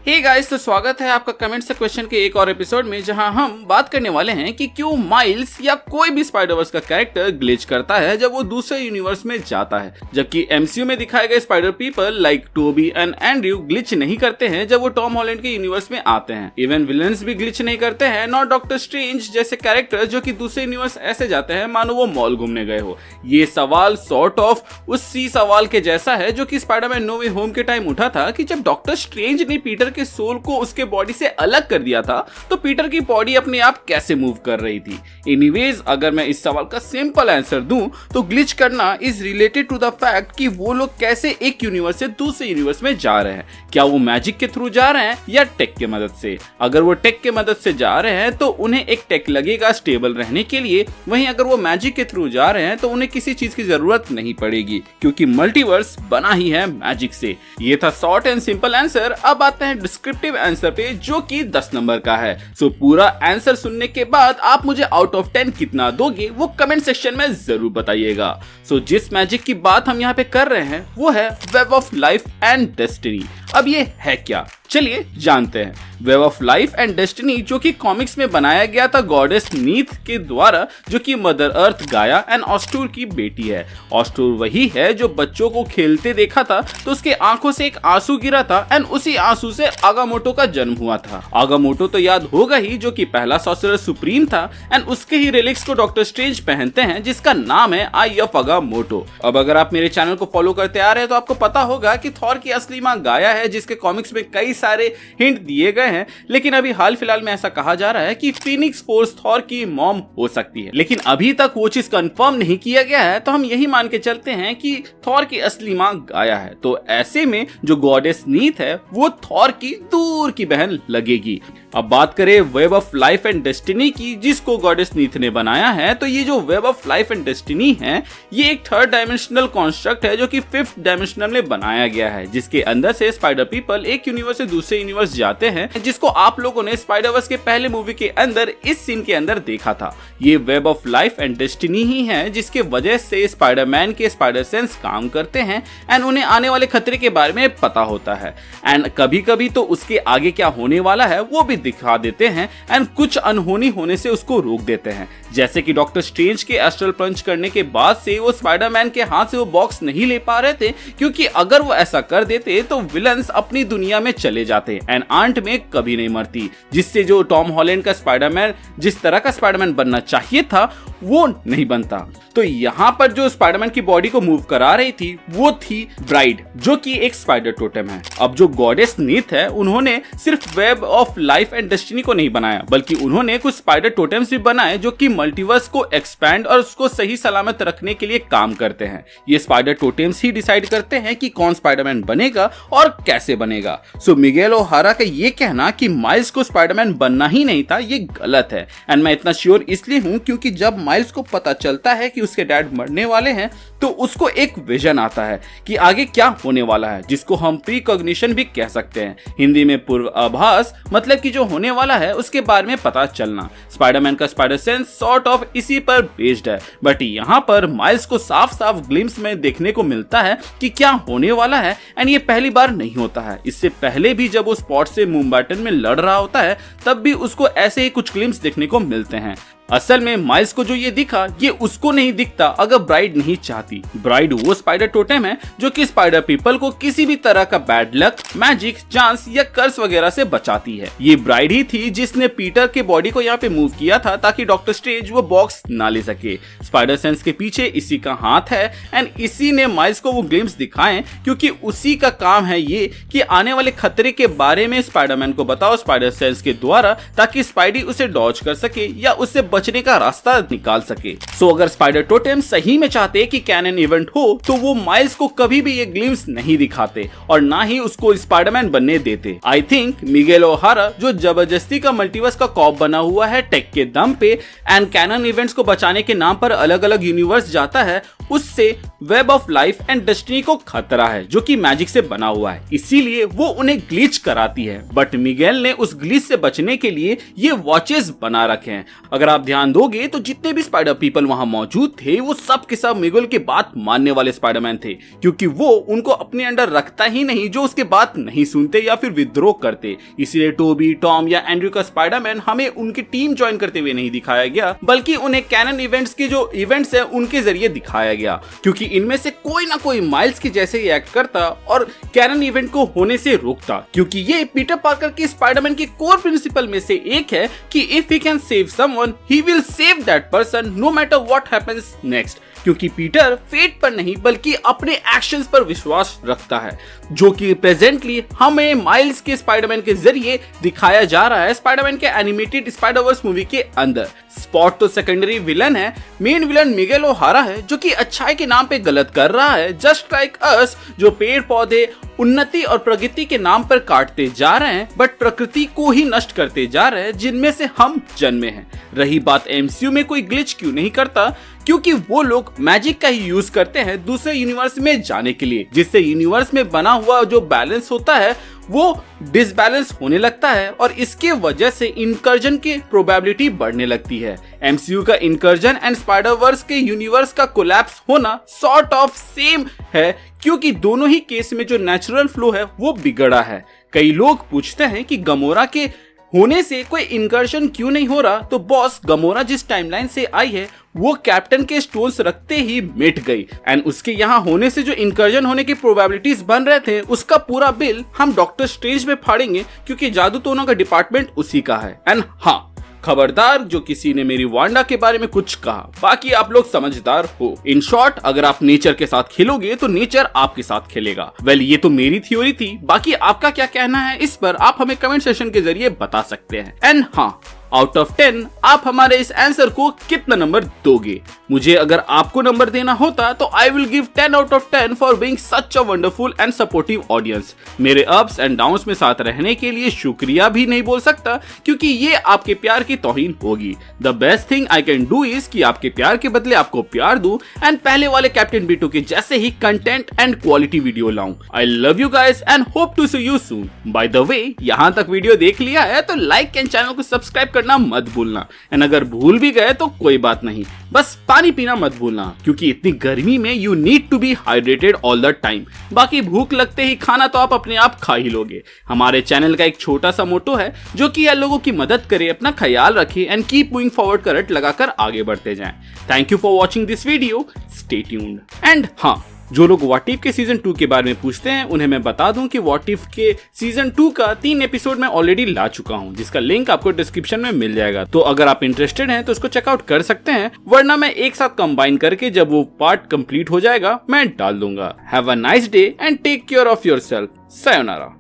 Hey guys, तो स्वागत है आपका कमेंट से क्वेश्चन के एक और एपिसोड में, जहां हम बात करने वाले हैं कि क्यों माइल्स या कोई भी स्पाइडरवर्स का कैरेक्टर ग्लिच करता है जब वो दूसरे यूनिवर्स में जाता है, जबकि एमसीयू में दिखाए गए spider people like Tobey and Andrew glitch नहीं करते हैं जब वो टॉम हॉलैंड के यूनिवर्स में आते हैं। इवन विलन्स भी ग्लिच नहीं करते हैं, नॉट डॉक्टर स्ट्रेंज जैसे कैरेक्टर जो कि दूसरे यूनिवर्स ऐसे जाते हैं मानो वो मॉल घूमने गए हो। ये सवाल सॉर्ट ऑफ उसी सवाल के जैसा है जो कि स्पाइडरमैन नो वे होम के टाइम उठा था कि जब डॉक्टर स्ट्रेंज ने पीटर के सोल को उसके बॉडी से अलग कर दिया था तो पीटर की बॉडी अपने आप कैसे मूव कर रही थी। एनीवेज, अगर मैं इस सवाल का सिंपल आंसर दूं तो ग्लिच करना is related to the fact कि वो लोग कैसे एक यूनिवर्स से दूसरे यूनिवर्स में जा रहे हैं। क्या वो मैजिक के थ्रू जा रहे हैं या टेक के मदद से? अगर वो टेक के मदद से जा रहे हैं तो उन्हें एक टेक लगेगा स्टेबल रहने के लिए, वहीं अगर वो मैजिक के थ्रू जा रहे हैं तो उन्हें किसी चीज की जरूरत नहीं पड़ेगी क्योंकि मल्टीवर्स बना ही है मैजिक से। ये था शॉर्ट एंड सिंपल आंसर। अब आते हैं डिस्क्रिप्टिव आंसर पे जो कि 10 नंबर का है। सो पूरा आंसर सुनने के बाद आप मुझे आउट ऑफ 10 कितना दोगे वो कमेंट सेक्शन में जरूर बताइएगा। सो जिस मैजिक की बात हम यहाँ पे कर रहे हैं वो है web of life and destiny. अब ये है क्या, चलिए जानते हैं। Web of life and destiny जो कि कॉमिक्स में बनाया गया था गॉडेस नीथ के द्वारा, जो कि मदर अर्थ गाया एंड ऑस्टूर की बेटी है। ऑस्टूर वही है जो बच्चों को खेलते देखा था तो उसके आंखों से एक आंसू गिरा था एंड उसी आंसू से आगामोटो का जन्म हुआ था। आगामोटो तो याद होगा ही, जो कि पहला सॉर्सरर सुप्रीम था एंड उसके ही रिलिक्स को डॉक्टर स्ट्रेंज पहनते हैं जिसका नाम है आई ऑफ आगामोटो। अब अगर आप मेरे चैनल को फॉलो करते आ रहे हैं तो आपको पता होगा कि थॉर की असली मां गाया है, जिसके कॉमिक्स में कई सारे हिंट दिए गए हैं, लेकिन अभी हाल फिलहाल में ऐसा कहा जा रहा है कि फीनिक्स फोर्स थॉर की मॉम हो सकती है, लेकिन अभी तक वो चीज कंफर्म नहीं किया गया है। तो हम यही मान के चलते हैं कि थॉर की असली मां गाया है। तो ऐसे में जो गॉडेस नीथ है वो थॉर की दूर की बहन लगेगी। अब बात करें web of life and destiny की, जिसको गॉडेस नीथ ने बनाया है, तो ये जो web of life and destiny है ये एक थर्ड डायमेंशनल कॉन्स्ट्रक्ट है जो कि फिफ्थ डायमेंशनल में बनाया गया है, जिसके अंदर से स्पाइडर पीपल एक यूनिवर्स से दूसरे यूनिवर्स जाते हैं, जिसको आप लोगों ने स्पाइडरवर्स के पहले मूवी के अंदर इस सीन के अंदर देखा था। ये web of life and destiny ही है जिसके वजह से स्पाइडरमैन के स्पाइडर सेंस काम करते हैं एंड उन्हें आने वाले खतरे के बारे में पता होता है एंड कभी कभी तो उसके आगे क्या होने वाला है वो भी दिखा देते हैं एंड कुछ अनहोनी होने से उसको रोक देते हैं। जैसे कि डॉक्टर स्ट्रेंज के एस्ट्रल पंच करने के बाद से वो स्पाइडरमैन के हाथ से वो बॉक्स नहीं ले पा रहे थे, क्योंकि अगर वो ऐसा कर देते तो विलन्स अपनी दुनिया में चले जाते एंड आंट में कभी नहीं मरती, जिससे जो टॉम हॉलैंड का स्पाइडरमैन जिस तरह का स्पाइडरमैन बनना चाहिए था वो नहीं बनता। तो यहाँ पर जो स्पाइडरमैन की बॉडी को मूव करा रही थी वो थी ब्राइड, जो कि एक स्पाइडर टोटेम है। अब जो गॉडेस नीथ है उन्होंने सिर्फ web of life and destiny को नहीं बनाया, बल्कि उन्होंने कुछ स्पाइडर टोटेम्स भी बनाए जो कि मल्टीवर्स को एक्सपैंड और उसको सही सलामत रखने के लिए काम करते हैं। ये स्पाइडर टोटेम्स ही डिसाइड करते हैं कि कौन स्पाइडरमैन बनेगा और कैसे बनेगा। सो मिगेल ओहारा का ये कहना कि माइल्स को स्पाइडरमैन बनना ही नहीं था ये गलत है एंड मैं इतना श्योर इसलिए हूँ क्योंकि जब माइल्स को पता चलता है कि उसके डैड मरने वाले हैं तो उसको एक विजन आता है कि आगे क्या होने वाला है, जिसको हम प्रीकॉग्निशन भी कह सकते हैं। हिंदी में पूर्व आभास, मतलब कि जो होने वाला है उसके बारे में पता चलना। स्पाइडरमैन का स्पाइडर सेंस सॉर्ट ऑफ इसी पर बेस्ड है, बट यहाँ पर माइल्स को साफ साफ ग्लिम्स में देखने को मिलता है कि क्या होने वाला है एंड ये पहली बार नहीं होता है। इससे पहले भी जब वो स्पॉट से मुंबाटन में लड़ रहा होता है तब भी उसको ऐसे ही कुछ ग्लिम्स देखने को मिलते हैं। असल में माइल्स को जो ये दिखा ये उसको नहीं दिखता अगर ब्राइड नहीं चाहती। ब्राइड वो स्पाइडर टोटेम है जो कि स्पाइडर पीपल को किसी भी तरह का बैड लक, मैजिक, चांस या कर्स वगैरह से बचाती है। ये ब्राइड ही थी जिसने पीटर के बॉडी को यहाँ पे मूव किया था ताकि डॉक्टर स्ट्रेंज वो बॉक्स ना ले सके। स्पाइडर सेंस के पीछे इसी का हाथ है एंड इसी ने माइल्स को वो ग्लिम्स दिखाए, क्योंकि उसी का काम है ये कि आने वाले खतरे के बारे में स्पाइडरमैन को बताओ स्पाइडर सेंस के द्वारा, ताकि स्पाइडी उसे डॉज कर सके या उससे बचने का रास्ता निकाल सके। सो अगर स्पाइडर टोटेम सही में चाहते कि कैनन इवेंट हो तो वो माइल्स को कभी भी ये ग्लिम्स नहीं दिखाते और ना ही उसको स्पाइडरमैन बनने देते। आई थिंक मिगेल ओहारा जो जबरदस्ती का मल्टीवर्स का कॉप बना हुआ है टेक के दम पे एंड कैनन इवेंट्स को बचाने के नाम पर अलग अलग यूनिवर्स जाता है, उससे web of life and destiny को खतरा है जो कि मैजिक से बना हुआ है, इसीलिए वो उन्हें ग्लिच कराती है। बट मिगेल ने उस ग्लिच से बचने के लिए ये वॉचेस बना रखे हैं। अगर आप ध्यान दोगे तो जितने भी स्पाइडर पीपल वहां मौजूद थे वो सब के सब मिगेल की बात मानने वाले स्पाइडरमैन थे, क्योंकि वो उनको अपने अंडर रखता ही नहीं जो उसके बात नहीं सुनते या फिर विद्रोह करते। इसीलिए टोबी, टॉम या एंड्रयू का स्पाइडरमैन हमें उनकी टीम ज्वाइन करते हुए नहीं दिखाया गया, बल्कि उन्हें कैनन इवेंट्स के जो इवेंट्स है उनके जरिए दिखाया गया, क्योंकि इनमें से कोई ना कोई माइल्स के जैसे ही एक्ट करता और कैनन इवेंट को होने से रोकता, क्योंकि ये पीटर पार्कर के स्पाइडरमैन के कोर प्रिंसिपल में से एक है कि if he can save someone he will save that person no matter what happens next. क्योंकि पीटर फेट पर नहीं बल्कि अपने एक्शंस पर विश्वास रखता है, जो कि प्रेजेंटली हमें माइल्स के स्पाइडरमैन के जरिए दिखाया जा रहा है स्पाइडरमैन के एनिमेटेड स्पाइडरवर्स मूवी के अंदर। स्पॉट तो सेकेंडरी विलन है, मेन विलन मिगेल ओहारा है जो कि अच्छाई के नाम पे गलत कर रहा है, जस्ट लाइक अस, जो पेड़ पौधे उन्नति और प्रगति के नाम पर काटते जा रहे हैं बट प्रकृति को ही नष्ट करते जा रहे हैं जिनमें से हम जन्मे हैं। रही बात एमसीयू में कोई ग्लिच क्यों नहीं करता, क्योंकि वो लोग मैजिक का ही यूज करते हैं दूसरे यूनिवर्स में जाने के लिए, जिससे यूनिवर्स में बना हुआ जो बैलेंस होता है वो डिसबैलेंस होने लगता है और इसके वजह से इनकर्जन की प्रोबेबिलिटी बढ़ने लगती है। एमसीयू का इनकर्जन एंड स्पाइडरवर्स के यूनिवर्स का कोलैप्स होना सॉर्ट ऑफ सेम है, क्योंकि दोनों ही केस में जो नेचुरल फ्लो है वो बिगड़ा है। कई लोग पूछते हैं कि गमोरा के होने से कोई इनकर्जन क्यों नहीं हो रहा, तो बॉस गमोरा जिस टाइमलाइन से आई है वो कैप्टन के स्टोन्स रखते ही मिट गई एंड उसके यहाँ होने से जो इनकर्जन होने की प्रोबेबिलिटीज बन रहे थे उसका पूरा बिल हम डॉक्टर स्ट्रेंज में फाड़ेंगे, क्योंकि जादू टोना का डिपार्टमेंट उसी का है। एंड हाँ, खबरदार जो किसी ने मेरी वांडा के बारे में कुछ कहा, बाकी आप लोग समझदार हो। इन शॉर्ट, अगर आप नेचर के साथ खेलोगे तो नेचर आपके साथ खेलेगा। वेल, ये तो मेरी थ्योरी थी, बाकी आपका क्या कहना है इस पर आप हमें कमेंट सेक्शन के जरिए बता सकते हैं। एंड हाँ, आउट ऑफ 10 आप हमारे इस आंसर को कितना नंबर दोगे? मुझे अगर आपको नंबर देना होता तो I will give 10 out of 10 for being such a wonderful and supportive audience. मेरे अप्स एंड डाउन्स में साथ रहने के लिए शुक्रिया भी नहीं बोल सकता, क्योंकि ये आपके प्यार की तौहीन होगी। The best thing I can do is कि आपके प्यार के बदले आपको प्यार दूं एंड पहले वाले कैप्टन बीटू के जैसे ही कंटेंट एंड क्वालिटी वीडियो लाऊं। I love you guys and hope to see you soon. By the way, यहाँ तक वीडियो देख लिया है तो लाइक एंड चैनल को सब्सक्राइब करना मत भूलना, एंड अगर भूल भी गए तो कोई बात नहीं, बस पानी पीना मत भूलना, क्योंकि इतनी गर्मी में you need to be hydrated all the time. बाकी भूख लगते ही खाना तो आप अपने आप खा ही लोगे। हमारे चैनल का एक छोटा सा मोटो है जो कि यार लोगों की मदद करे, अपना ख्याल रखे and keep moving forward current लगाकर आगे बढ़ते जाएं। Thank you for watching this video, stay tuned. And हाँ, जो लोग व्हाट इफ के सीजन 2 के बारे में पूछते हैं उन्हें मैं बता दूं कि व्हाट इफ के सीजन 2 का 3 एपिसोड मैं ऑलरेडी ला चुका हूं, जिसका लिंक आपको डिस्क्रिप्शन में मिल जाएगा। तो अगर आप इंटरेस्टेड हैं तो उसको चेकआउट कर सकते हैं, वरना मैं एक साथ कंबाइन करके जब वो पार्ट कंप्लीट हो जाएगा मैं डाल दूंगा। Have a nice day and take care of yourself. Sayonara.